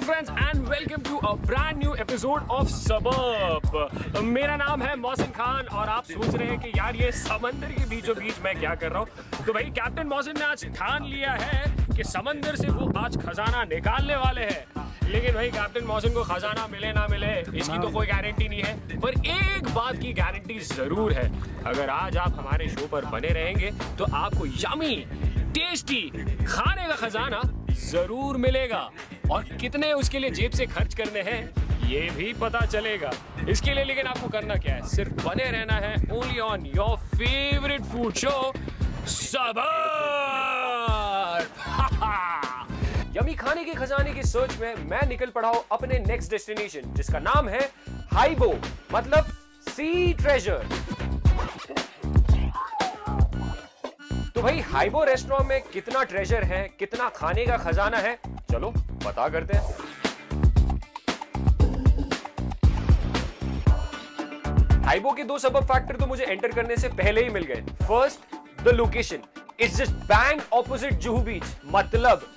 friends and welcome to a brand new episode of सबब। मेरा नाम है मोहसिन खान और आप सोच रहे हैं कि यार ये समंदर के बीचों बीच मैं क्या कर रहा हूँ। तो भाई कैप्टन मोहसिन ने आज ठान लिया है कि समंदर से वो आज खजाना निकालने वाले हैं। लेकिन भाई कैप्टन मोहसिन को खजाना मिले ना मिले इसकी तो कोई गारंटी नहीं है, पर एक बात की गारंटी जरूर है, अगर आज आप हमारे शो पर बने रहेंगे तो आपको यमी टेस्टी खाने का खजाना जरूर मिलेगा और कितने उसके लिए जेब से खर्च करने हैं ये भी पता चलेगा। इसके लिए लेकिन आपको करना क्या है, सिर्फ बने रहना है only on your favourite food show सबब। यमी खाने के खजाने की सर्च में मैं निकल पड़ा हूं अपने नेक्स्ट डेस्टिनेशन जिसका नाम है हाइबो, मतलब सी ट्रेजर। तो भाई हाइबो रेस्टोरेंट में कितना ट्रेजर है, कितना खाने का खजाना है, चलो पता करते हैं। हाइबो के दो सबब फैक्टर तो मुझे एंटर करने से पहले ही मिल गए। First, the location is just bang opposite Juhu beach, मतलब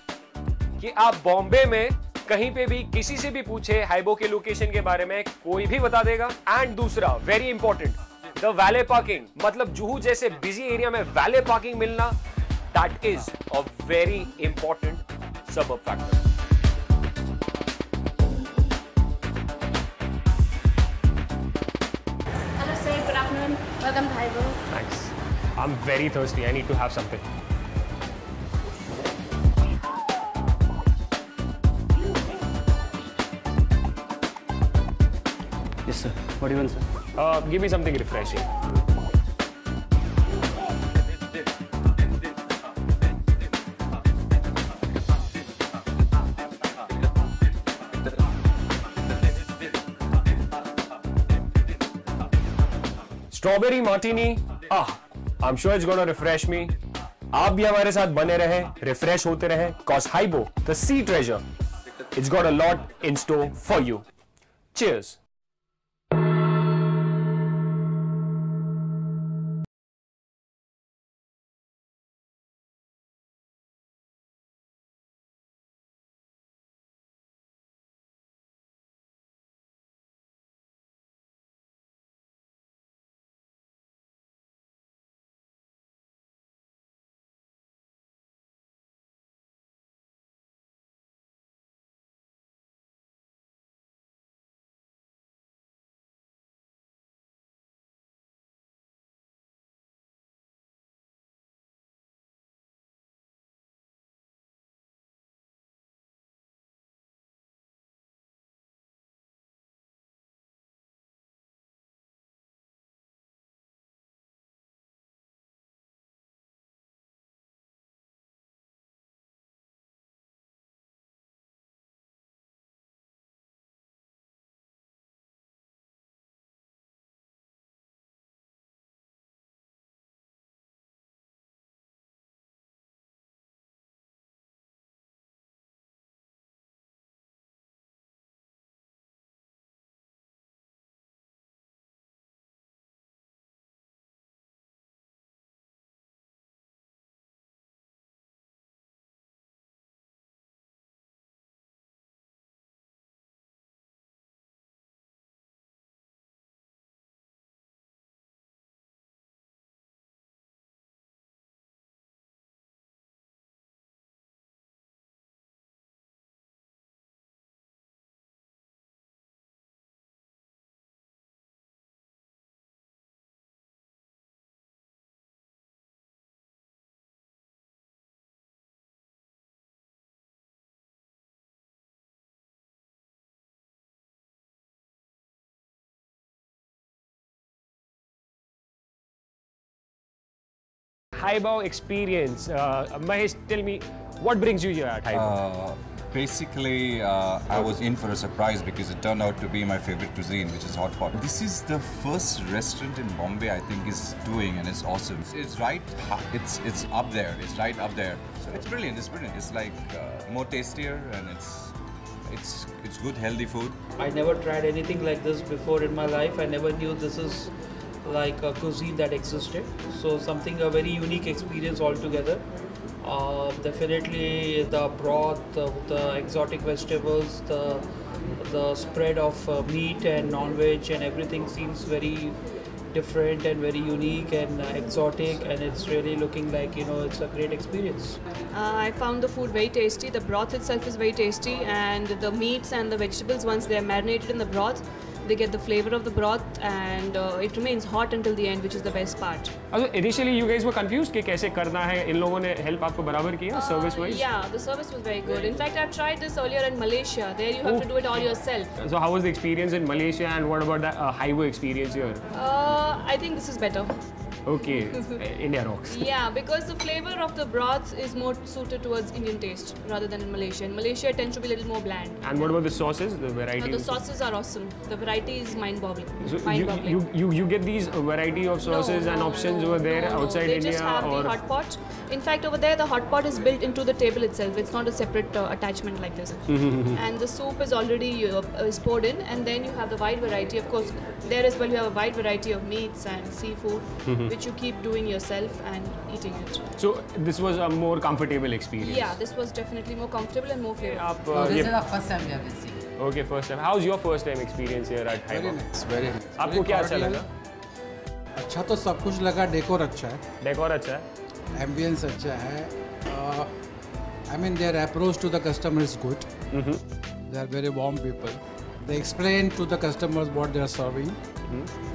कि आप बॉम्बे में कहीं पे भी किसी से भी पूछे हाइबो के लोकेशन के बारे में कोई भी बता देगा। एंड दूसरा वेरी इंपॉर्टेंट, द वैले पार्किंग, मतलब जुहू जैसे बिजी एरिया में वैले पार्किंग मिलना, that is a very important सबब factor. Hello sir, good afternoon. Welcome to Haibo. Thanks. I'm very thirsty. I need to have something. Yes sir. What do you want, sir? Give me something refreshing. Strawberry martini. I'm sure it's gonna refresh me. आप भी हमारे साथ बने रहे, refresh होते रहे, cause Haibo, the sea treasure, it's got a lot in store for you. Cheers. Haibo experience. Mahesh, tell me, what brings you here at Haibo? Basically, I was in for a surprise because it turned out to be my favorite cuisine, which is hot pot. This is the first restaurant in Bombay I think is doing, and it's awesome. It's right, it's up there. It's right up there. So it's brilliant. It's brilliant. It's like more tastier, and it's good, healthy food. I never tried anything like this before in my life. I never knew this is like a cuisine that existed. So a very unique experience altogether. Definitely the broth, the exotic vegetables, the spread of meat and non-veg and everything seems very different and very unique and exotic, and it's really looking like, you know, it's a great experience. I found the food very tasty. The broth itself is very tasty, and the meats and the vegetables, once they are marinated in the broth, they get the flavor of the broth, and it remains hot until the end, which is the best part. Also, initially you guys were confused कि कैसे करना है. इन लोगों ने help आपको बराबर किया service wise? Yeah, the service was very good. In fact, I tried this earlier in Malaysia. There you have to do it all yourself. So how was the experience in Malaysia, and what about the Highway experience here? I think this is better. Okay, India rocks. Yeah, because the flavor of the broth is more suited towards Indian taste rather than in Malaysia. In Malaysia, it tends to be a little more bland. And what about the sauces, the variety? The sauces are awesome. The variety is mind-boggling. So you get these variety of sauces and options over there outside they India? They just have the hot pot. In fact, over there, the hot pot is built into the table itself. It's not a separate attachment like this. And the soup is already is poured in, and then you have the wide variety. Of course, there as well you have a wide variety of meats and seafood, which you keep doing yourself and eating it. So this was a more comfortable experience? Yeah, this was definitely more comfortable and more flavorful. This is our first time we are visiting. Okay, first time. How's your first time experience here at Highway? Very nice, very nice. आपको क्या अच्छा लगा? अच्छा तो सब कुछ लगा, decor अच्छा है. डेकोर अच्छा है. Ambience अच्छा है. I mean their approach to the customer is good. They are very warm people. They explain to the customers what they are serving.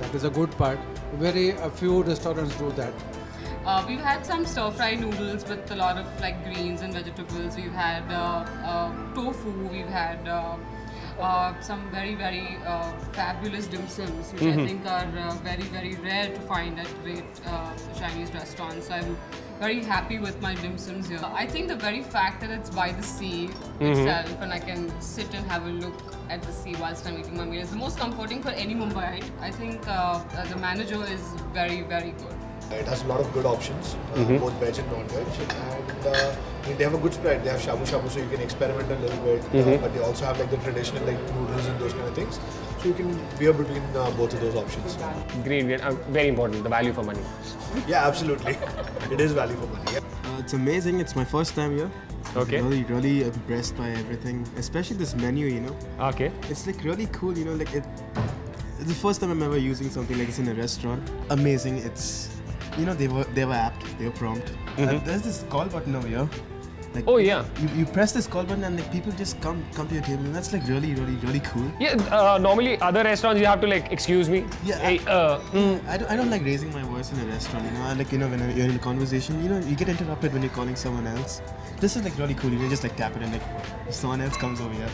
That is a good part. A few restaurants do that. We've had some stir-fry noodles with a lot of like greens and vegetables. We've had tofu. We've had some very fabulous dim sums, which I think are very rare to find at great Chinese restaurants. So I'm very happy with my dim sums here. I think the very fact that it's by the sea itself, and I can sit and have a look at the sea whilst I'm eating my meal is the most comforting for any Mumbaiite. I think the manager is very good. It has a lot of good options, both veg and non-veg, and they have a good spread. They have shabu shabu, so you can experiment a little bit, but they also have like the traditional like noodles and those kind of things. So you can veer between both of those options. Great. Very important, the value for money. Yeah, absolutely. It is value for money. Yeah. It's amazing. It's my first time here. Okay. Really impressed by everything, especially this menu, you know. Okay. It's like really cool, you know, like it's the first time I'm ever using something like this in a restaurant. Amazing. It's, you know, they were apt, they were prompt. There's this call button over here. Like, oh yeah. You press this call button and like people just come to your table, and that's like really cool. Yeah. Normally other restaurants you have to like, excuse me. Yeah. Hey, I don't like raising my voice in a restaurant. You know, like, you know, when you're in a conversation, you know, you get interrupted when you're calling someone else. This is like really cool. You can just like tap it and like someone else comes over here.